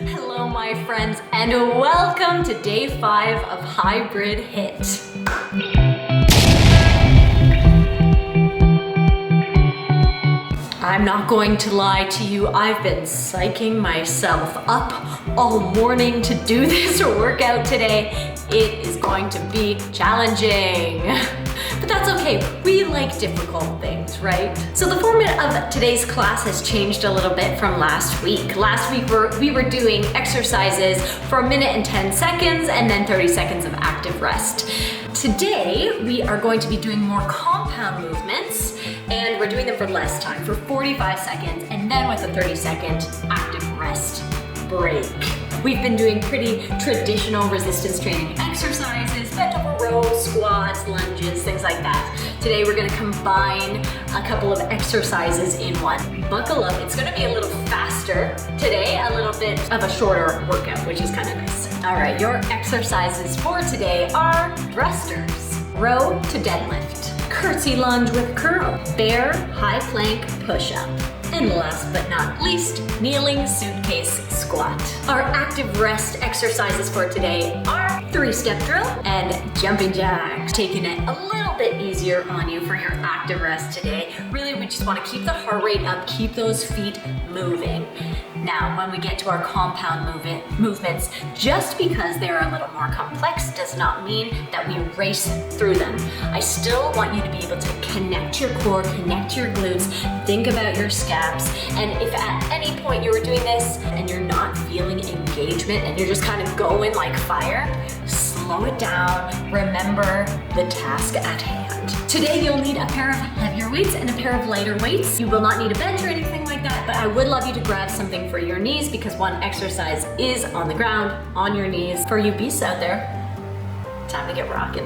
Hello my friends and welcome to day 5 of Hybrid HIIT. I'm not going to lie to you, I've been psyching myself up all morning to do this workout today. It is going to be challenging. But that's okay, we like difficult things, right? So the format of today's class has changed a little bit from last week. Last week we were doing exercises for 1 minute and 10 seconds and then 30 seconds of active rest. Today we are going to be doing more compound movements and we're doing them for less time, for 45 seconds and then with a 30-second active rest break. We've been doing pretty traditional resistance training exercises, bent over rows, squats, lunges, things like that. Today we're gonna combine a couple of exercises in one. Buckle up, it's gonna be a little faster today, a little bit of a shorter workout, which is kind of nice. All right, your exercises for today are thrusters, row to deadlift, curtsy lunge with curl, bear high plank push-up, and last but not least, kneeling suitcase squat. Our active rest exercises for today are 3-step drill and jumping jacks. Taking it a little bit easier on you for your active rest today. Really, we just want to keep the heart rate up, keep those feet moving. Now, when we get to our compound movements, just because they're a little more complex does not mean that we race through them. I still want you to be able to connect your core, connect your glutes, think about your scaps, and if at any point you were doing this and you're not feeling engagement and you're just kind of going like fire, slow it down, remember the task at hand. Today you'll need a pair of heavier weights and a pair of lighter weights. You will not need a bench or anything like that, but I would love you to grab something for your knees because one exercise is on the ground, on your knees. For you beasts out there, time to get rocking.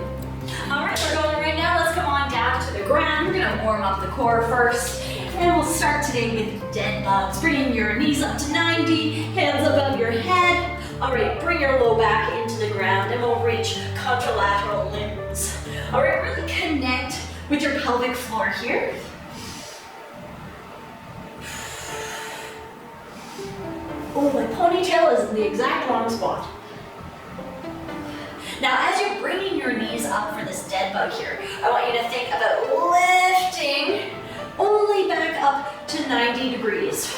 All right, we're going right now. Let's come on down to the ground. We're gonna warm up the core first. And we'll start today with dead bugs. Bringing your knees up to 90, hands above your head. All right, bring your low back into the ground and we'll reach contralateral limbs. All right, really connect with your pelvic floor here. Oh, my ponytail is in the exact wrong spot. Now, as you're bringing your knees up for this dead bug here, I want you to think about lifting only back up to 90 degrees.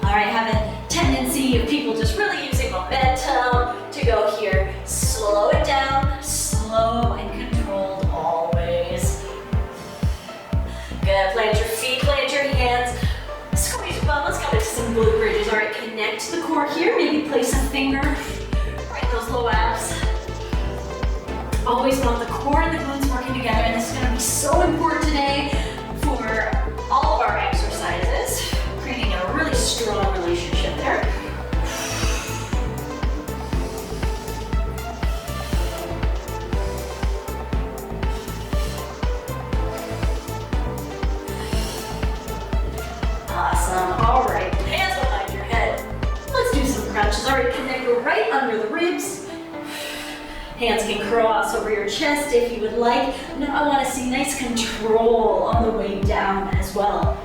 All right, have a tendency of people just really using momentum to go here. Slow it down, slow and controlled always. Good, plant your feet, plant your hands. Squeeze your bum, let's come into some glute bridges. All right, connect to the core here. Maybe place a finger right in those low abs. Always want the core and the glutes working together, and this is gonna be so important today for all of our exercises, creating a really strong relationship there. Awesome, all right, hands behind your head. Let's do some crunches. All right, connect right under the ribs. Hands can cross over your chest if you would like. Now I want to see nice control on the way down as well.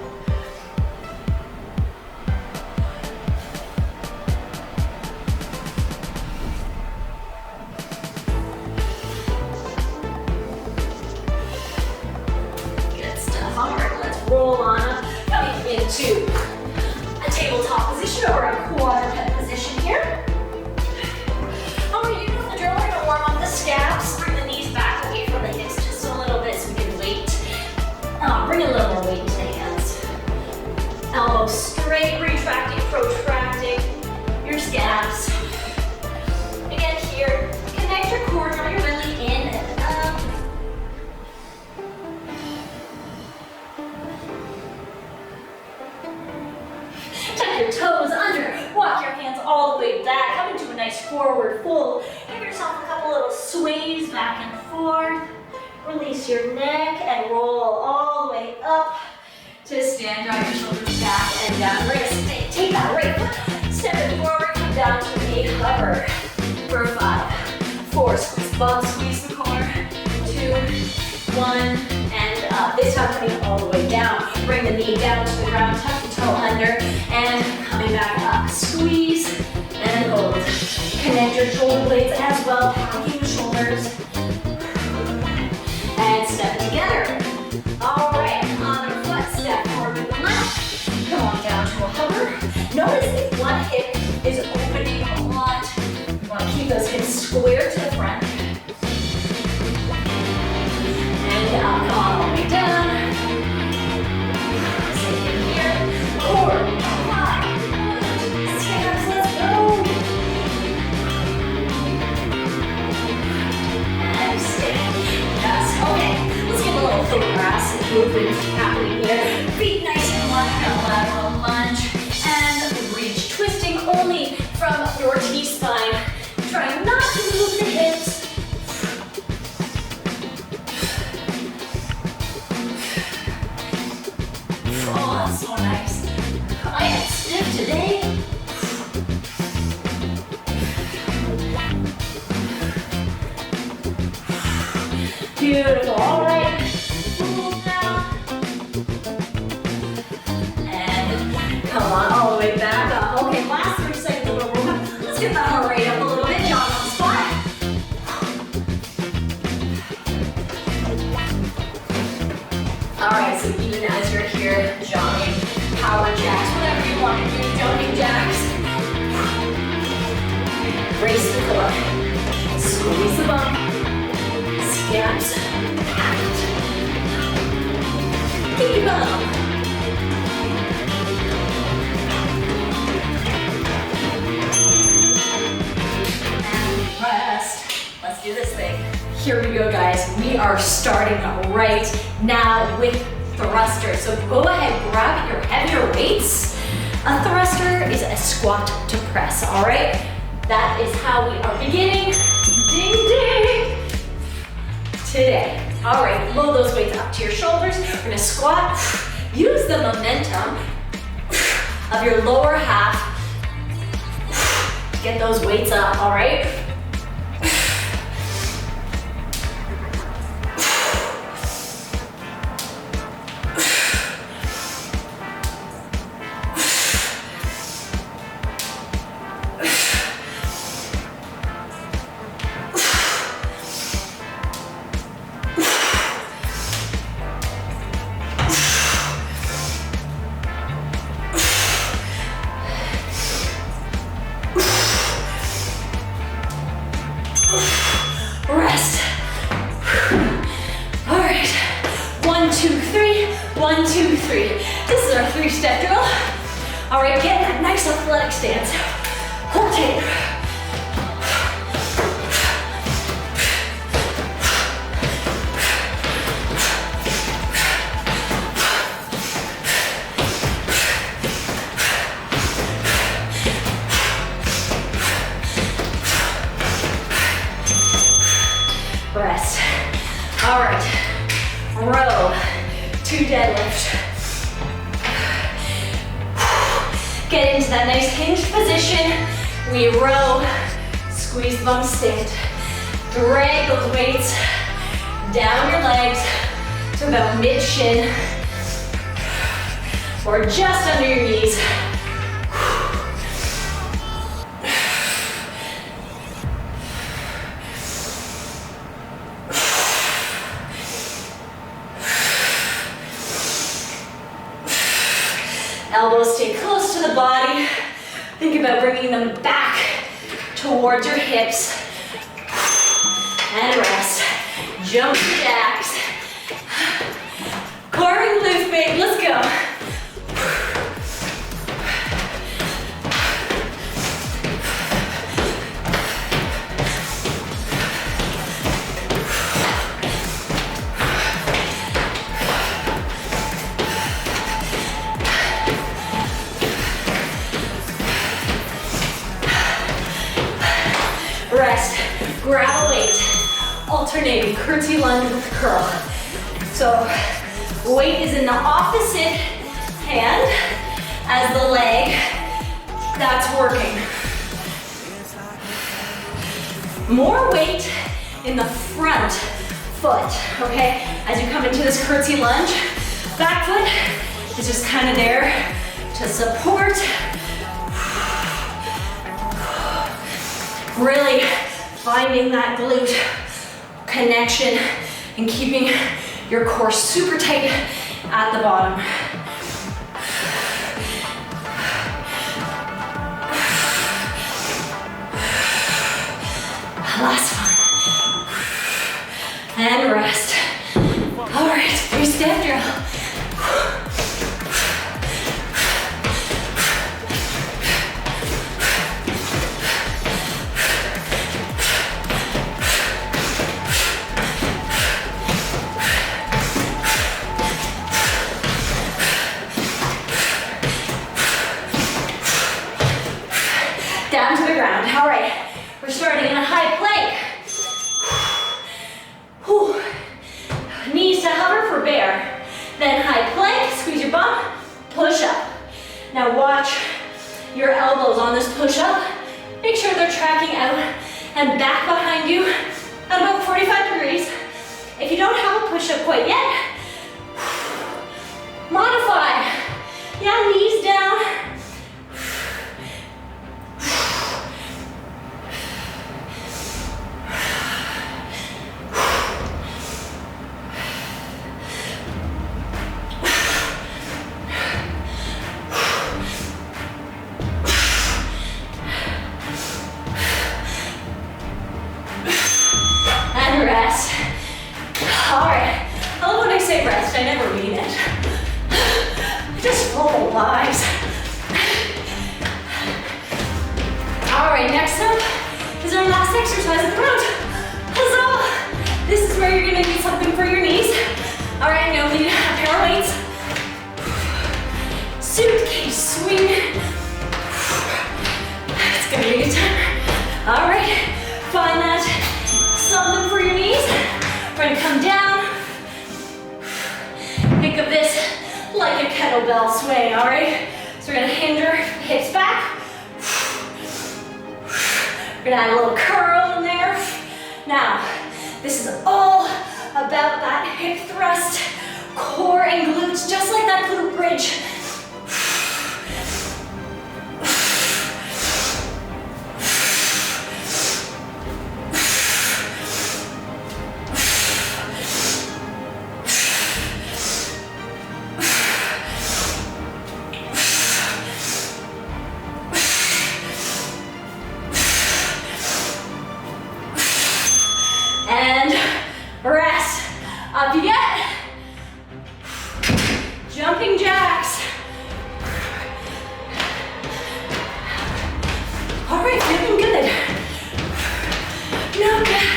Good stuff. All right, let's roll on up. Coming into a tabletop position or a quadruped position here. Warm up the scaps, bring the knees back away from the hips just a little bit so we can weight. Bring a little more weight into the hands. Elbows straight, retracting, protracting your scaps. Again here, connect your core, draw your belly in and up. Tuck your toes under, walk your hands all the way back, come into a nice forward fold. Give yourself a couple little sways back and forth. Release your neck and roll all the way up to stand. Drive your shoulders back and down. We're gonna take that right foot, step it forward, come down to a hover for 5, 4, squeeze bum, squeeze the core, 2, 1, and up. This time coming all the way down. Bring the knee down to the ground, tuck the toe under, and coming back up. Squeeze. well, packing the shoulders. And step together. All right, other foot, step forward with the lunge. Come on down to a hover. Notice if one hip is opening a lot. You want to keep those hips square to the front. And down, come on, all the way down. Same thing here. Core, 5, stand-ups, let's go. And stay. Yes, okay. Let's get a little thoracic movement happening here. Feet nice and wide, a lateral lunge. And reach, twisting only from your T-spine. Try not to move the hips. Oh, that's so nice. I am stiff today. Beautiful. All right. Move now. And come on, all the way back up. Okay, last 3 seconds of the room. Let's get that heart rate up a little bit. Jog on the spot. All right, so even as you're here, jogging, power jacks, whatever you want to do, jumping jacks. Brace the core. Squeeze the bum. Scaps. Out. Keep up. And rest. Let's do this thing. Here we go, guys. We are starting right now with thrusters. So go ahead, grab your heavier weights. A thruster is a squat to press, all right? That is how we are beginning. Ding, ding. Today. All right, load those weights up to your shoulders. We're gonna squat. Use the momentum of your lower half. Get those weights up, all right? Rest. All right. 1, 2, 3. 1, 2, 3. This is our 3-step drill. All right, get that nice athletic stance. Hold tight. Rest. All right, row to deadlift. Get into that nice hinged position. We row, squeeze the bum, stand. Drag those weights down your legs to about mid-shin or just under your knees. Elbows stay close to the body. Think about bringing them back towards your hips. And rest. Jump jacks. Core and glute, babe. Let's go. Rest, grab a weight, alternating curtsy lunge with curl. So weight is in the opposite hand as the leg that's working. More weight in the front foot, okay? As you come into this curtsy lunge, back foot is just kind of there to support. Really finding that glute connection and keeping your core super tight at the bottom. Last one. And rest. All right, 3-step drill. Down to the ground. All right, we're starting in a high plank. Whew. Knees to hover for bear. Then high plank, squeeze your bum, push up. Now watch your elbows on this push up. Make sure they're tracking out and back behind you at about 45 degrees. If you don't have a push up quite yet, modify. Yeah, knees down. Rest. All right. I love when I say rest. I never mean it. Just full of lies. All right. Next up is our last exercise of the round. Huzzah! This is where you're gonna need something for your knees. All right. Now we need a pair of weights. Suitcase swing. It's gonna be a good time. All right. Find that. Something for your knees. We're gonna come down. Think of this like a kettlebell swing, all right? So we're gonna hinge our hips back. We're gonna add a little curl in there. Now, this is all about that hip thrust, core and glutes, just like that glute bridge. And rest. Up you get. Jumping jacks. All right, feeling good. Not bad.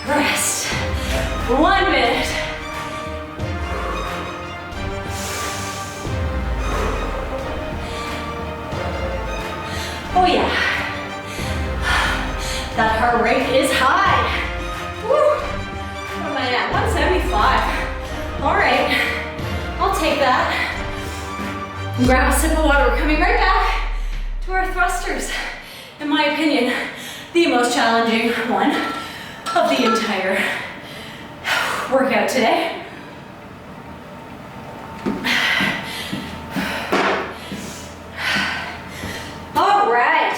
Rest. 1 minute. Oh yeah. That heart rate is high. Woo. What am I at? 175. All right. I'll take that. Grab a sip of water. We're coming right back to our thrusters. In my opinion, the most challenging one of the entire workout today. All right.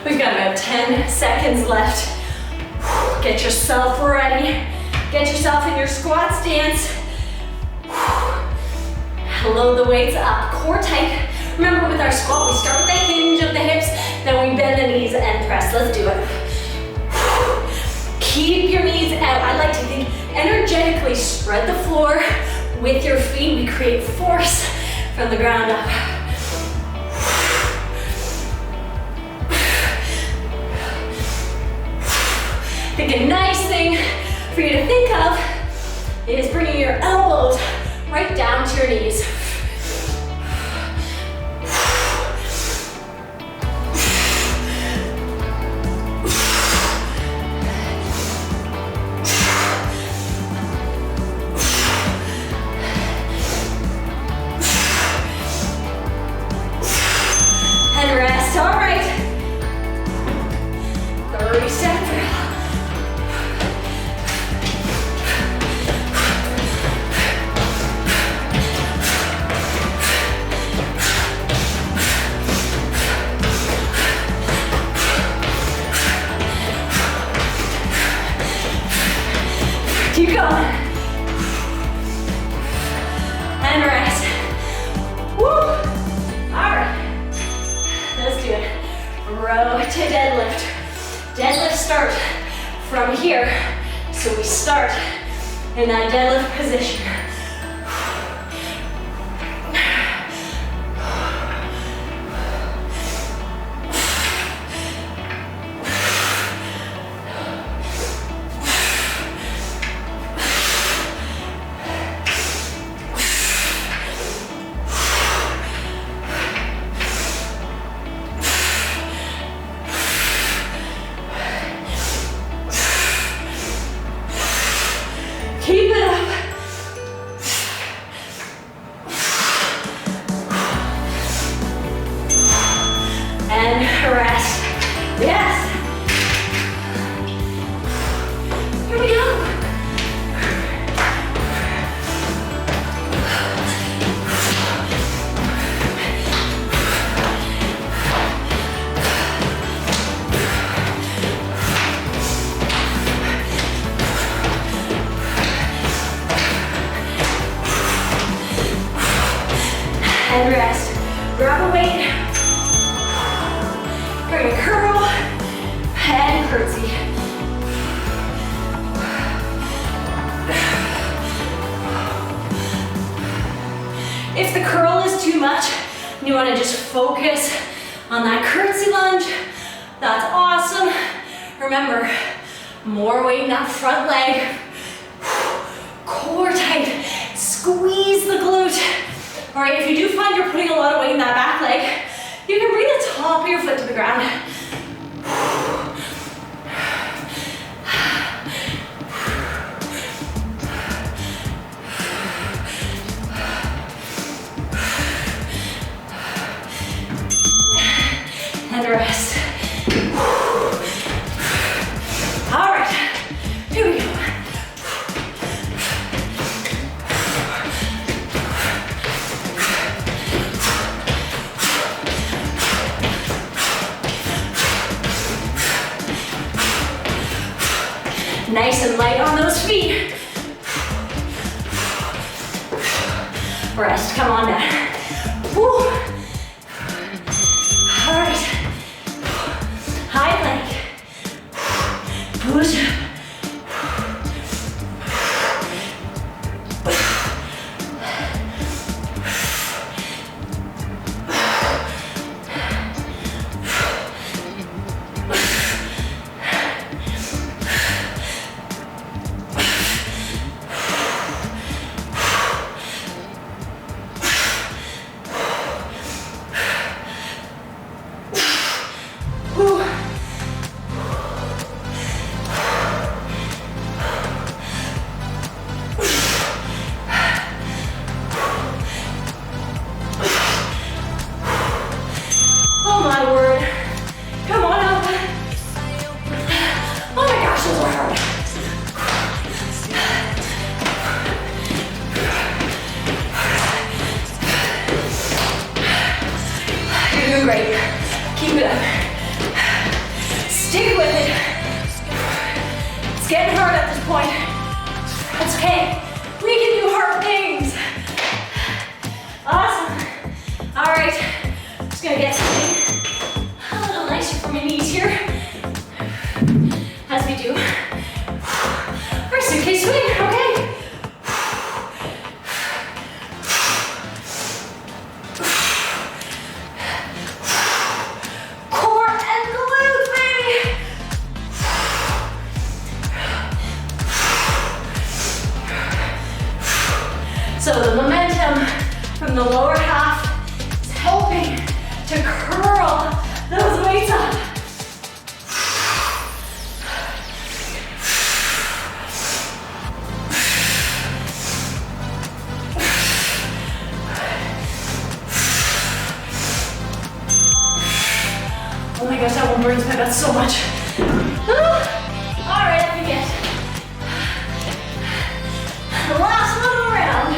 We've got about 10 seconds left. Get yourself ready. Get yourself in your squat stance. Load the weights up, core tight. Remember with our squat, we start with the hinge of the hips, then we bend the knees and press. Let's do it. Keep your knees out. I like to think energetically spread the floor with your feet. We create force from the ground up. I think a nice thing for you to think of is bringing your elbows right down to your knees. to deadlift. Deadlift start from here. So we start in that deadlift position. Keep it up. And rest. Yes. Here we go. And rest. Grab a weight. We're gonna curl and curtsy. If the curl is too much, and you wanna just focus on that curtsy lunge, that's awesome. Remember, more weight in that front leg. Core tight, squeeze the glute. All right, if you do find you're putting a lot of weight in that back leg, you can bring the top of your foot to the ground. And rest. All right, here we go. Nice and light on those feet. Rest, come on down. Woo. All right. High leg. Push up. Great. Keep it up. Stick with it. It's getting hard at this point. That's okay. We can do hard things. Awesome. All right. Just gonna get something a little nicer for my knees here. As we do our suitcase swing. Okay. So the momentum from the lower half is helping to curl those weights up. Oh my gosh, that one burns my butt so much. All right, let me get the last one around.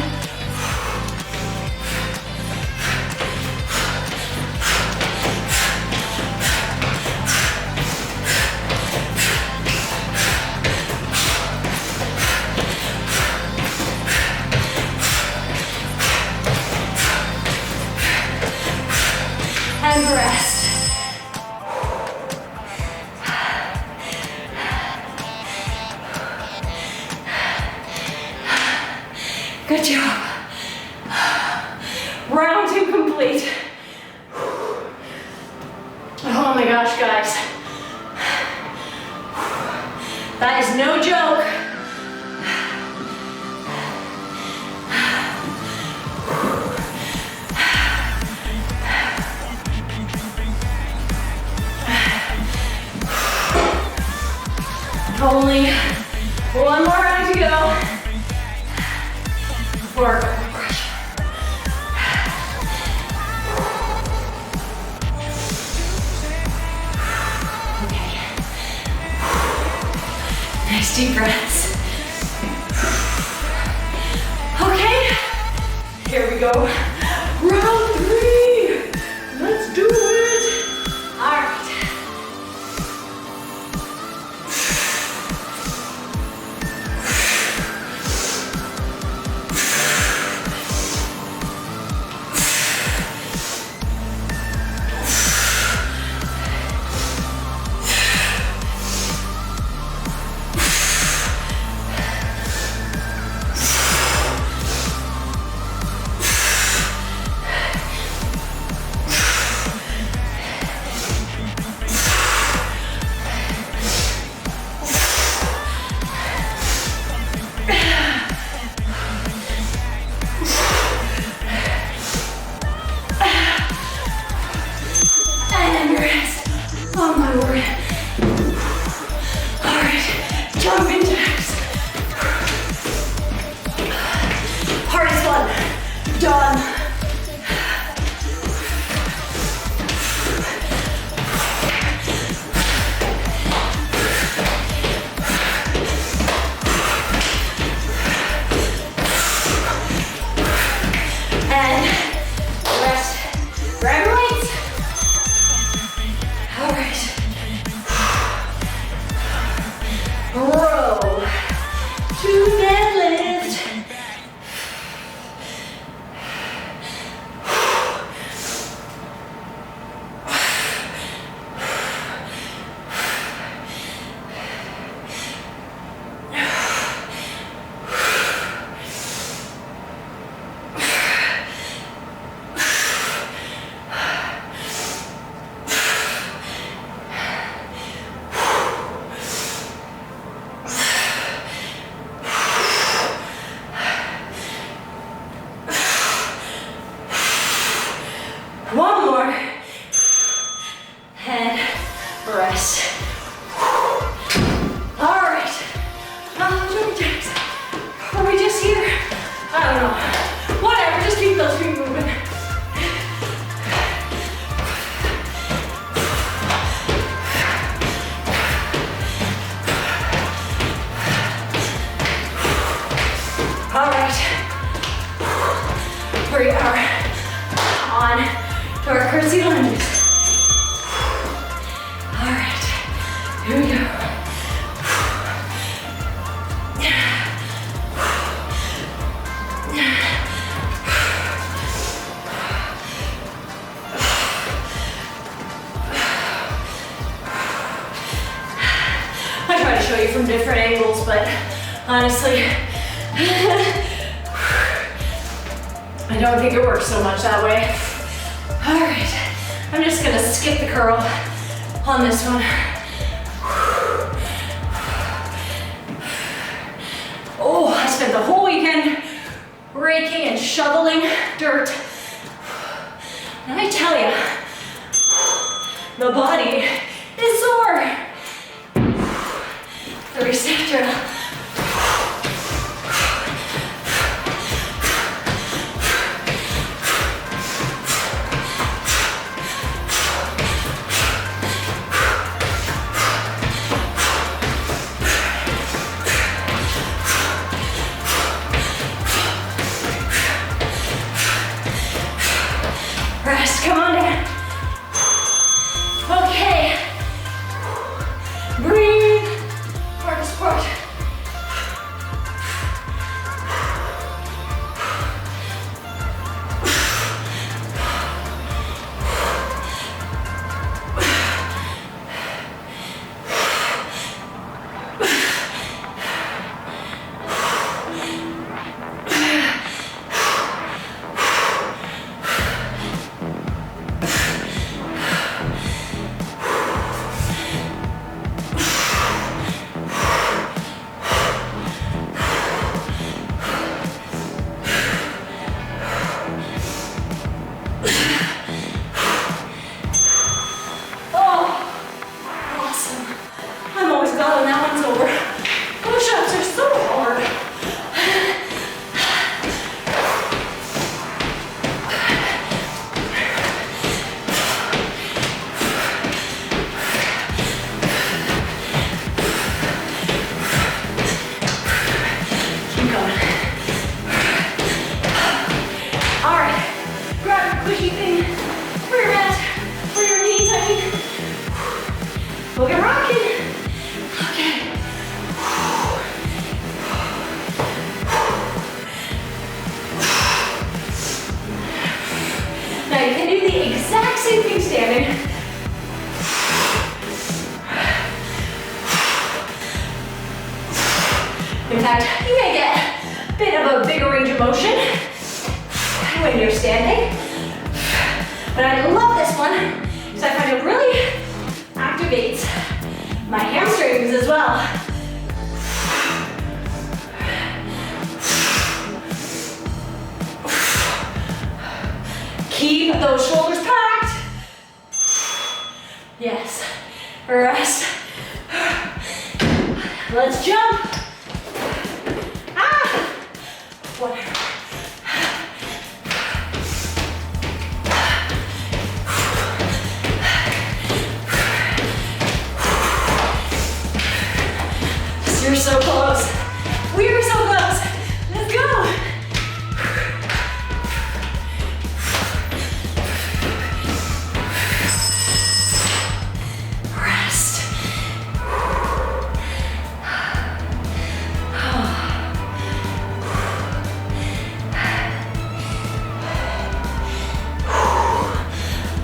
And rest. complete. Oh my gosh, guys. That is no joke. Only one more round to go before our goal crush. Okay. Nice deep breaths. Okay, here we go. Round 3. Let's do it. All right. Oh my word. All right, jumping jacks. Hardest one, done. And rest, grab your weights. All right. Row to deadlift. One more, and rest. All right, jumping jacks. Are we just here? I don't know. Whatever, just keep those feet moving. All right, we are on to our curtsy lunges. All right, here we go. I try to show you from different angles, but honestly, I don't think it works so much that way. All right, I'm just gonna skip the curl on this one. Oh, I spent the whole weekend raking and shoveling dirt. And I tell you, the body is sore. 3-step drill. Rest, come on down. Okay. Breathe. Hardest part. do the exact same thing standing. In fact, you may get a bit of a bigger range of motion when you're standing. But I love this one because I find it really activates my hamstrings as well. Keep those shoulders packed. Yes. Rest. Let's jump. Whatever. You're so close. We are so close. Let's go. Rest.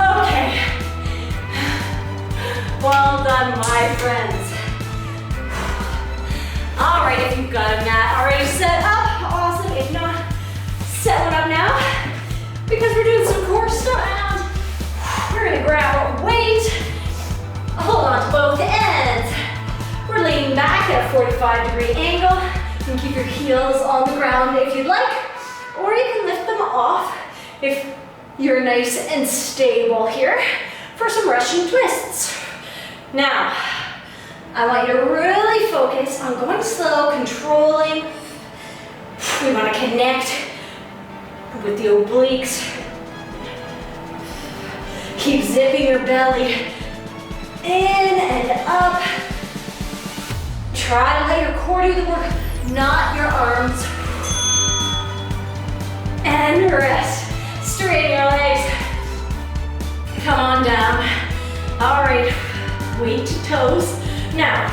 Okay. Well done, my friends. All right, if you've got a mat already set up, awesome. If not, set one up now because we're doing some core stuff. We're gonna grab a weight, hold on to both ends. We're leaning back at a 45-degree angle. You can keep your heels on the ground if you'd like, or you can lift them off if you're nice and stable here for some Russian twists. Now, I want you to really focus on going slow, controlling. We want to connect with the obliques. Keep zipping your belly in and up. Try to let your core do the work, not your arms. And rest. Straighten your legs. Come on down. All right, weight to toes. Now,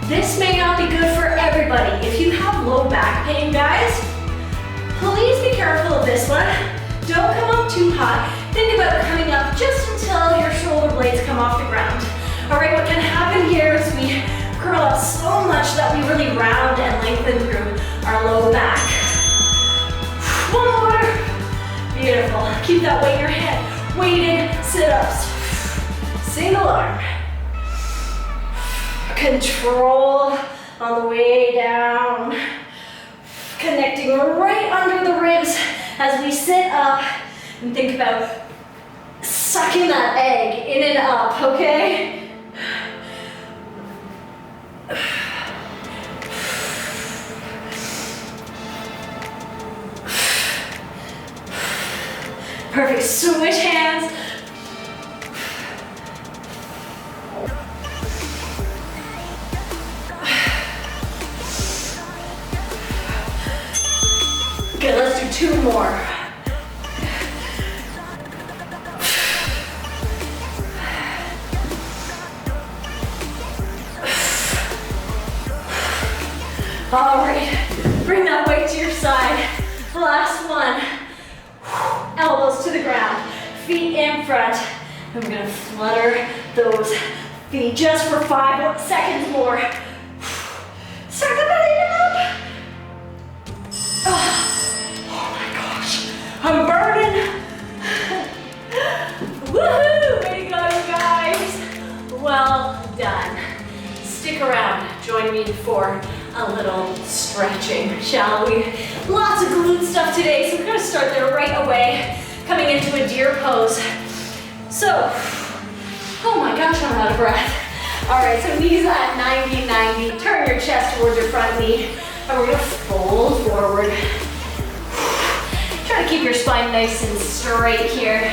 this may not be good for everybody. If you have low back pain, guys, please be careful of this one. Don't come up too high. Think about coming up just until your shoulder blades come off the ground. All right, what can happen here is we curl up so much that we really round and lengthen through our low back. One more. Beautiful. Keep that weight in your head. Weighted sit-ups. Single arm. Control on the way down. Connecting right under the ribs as we sit up and think about sucking that egg in and up, okay? Perfect. Switch hands. Good, let's do two more. All right, bring that weight to your side. Last one. Elbows to the ground, feet in front. And we're gonna flutter those feet just for 5 seconds more. Start the belly up. Oh my gosh, I'm burning. Woohoo, way to go, you guys. Well done. Stick around, join me for a little stretching, shall we? Lots of glute stuff today, so we're gonna start there right away, coming into a deer pose. So, oh my gosh, I'm out of breath. All right, so knees at 90-90, turn your chest towards your front knee, and we're gonna fold forward. Try to keep your spine nice and straight here.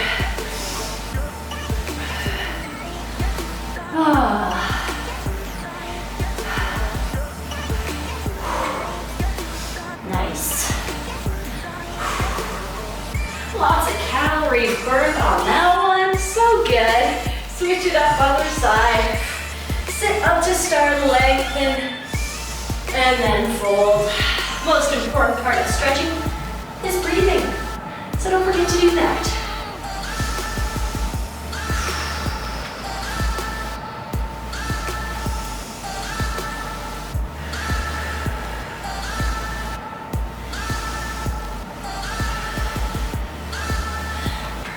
Nice. Lots of calories burned on that one. So good. Switch it up other side. Sit up to start, lengthen, and then fold. Most important part of stretching is breathing. So don't forget to do that.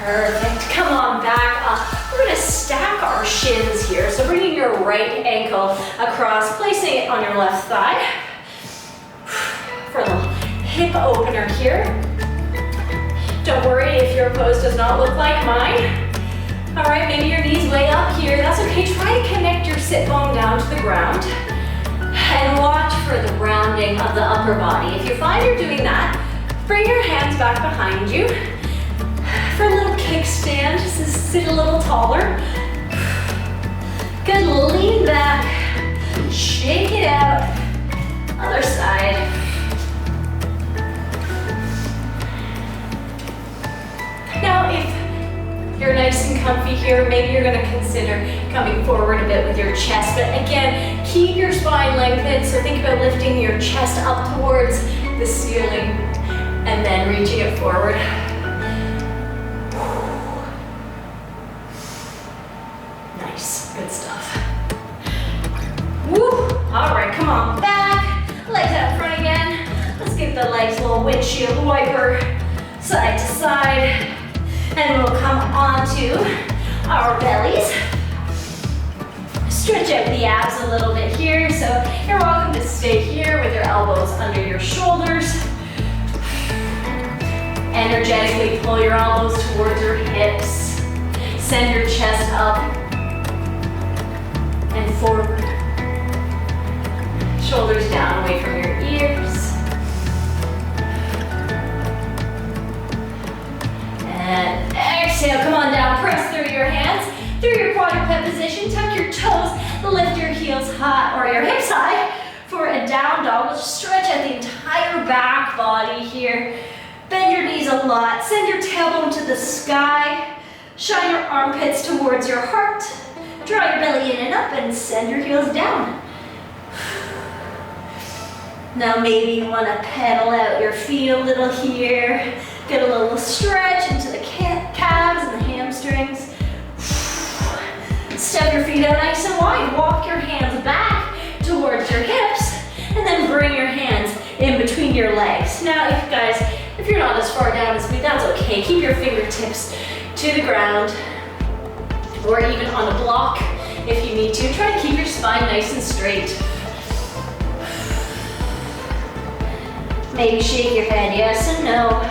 Perfect. Come on back up. We're gonna stack our shins here. So bringing your right ankle across, placing it on your left thigh. For a little hip opener here. Don't worry if your pose does not look like mine. All right, maybe your knee's way up here. That's okay. Try to connect your sit bone down to the ground. And watch for the rounding of the upper body. If you find you're doing that, bring your hands back behind you. For a little kickstand, just sit a little taller. Good, lean back. Shake it out. Other side. Now, if you're nice and comfy here, maybe you're gonna consider coming forward a bit with your chest, but again, keep your spine lengthened, so think about lifting your chest up towards the ceiling and then reaching it forward. Nice, good stuff. Woo! All right, come on, back, legs out front again. Let's give the legs a little windshield wiper, side to side. And we'll come onto our bellies. Stretch out the abs a little bit here. So you're welcome to stay here with your elbows under your shoulders. Energetically pull your elbows towards your hips. Send your chest up and forward. Shoulders down away from your ears. And exhale, come on down, press through your hands, through your quadruped position, tuck your toes, lift your heels high, or your hips high for a down dog. We'll stretch out the entire back body here. Bend your knees a lot, send your tailbone to the sky, shine your armpits towards your heart, draw your belly in and up, and send your heels down. Now maybe you want to pedal out your feet a little here. Get a little stretch into the calves and the hamstrings. Step your feet out nice and wide. Walk your hands back towards your hips and then bring your hands in between your legs. Now, if you're not as far down as me, that's okay. Keep your fingertips to the ground or even on a block if you need to. Try to keep your spine nice and straight. Maybe shake your head yes and no.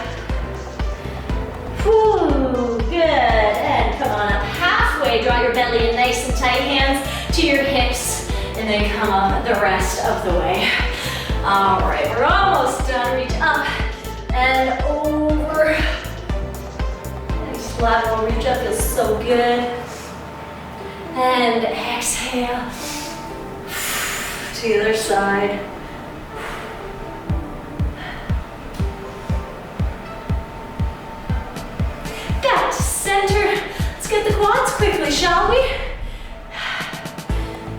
Whew, good, and come on up halfway, draw your belly in nice and tight, hands to your hips, and then come up the rest of the way. All right, we're almost done, reach up and over. Nice lateral reach up, feels so good. And exhale, to the other side. Back to center. Let's get the quads quickly, shall we?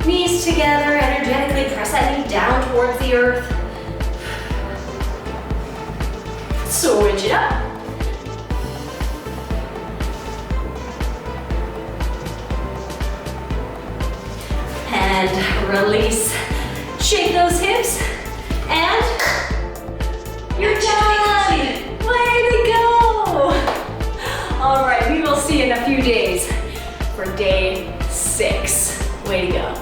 Knees together, energetically press that knee down towards the earth. Switch it up. And release. Shake those hips. And you're done. Way to go. All right, we will see you in a few days for day 6. Way to go.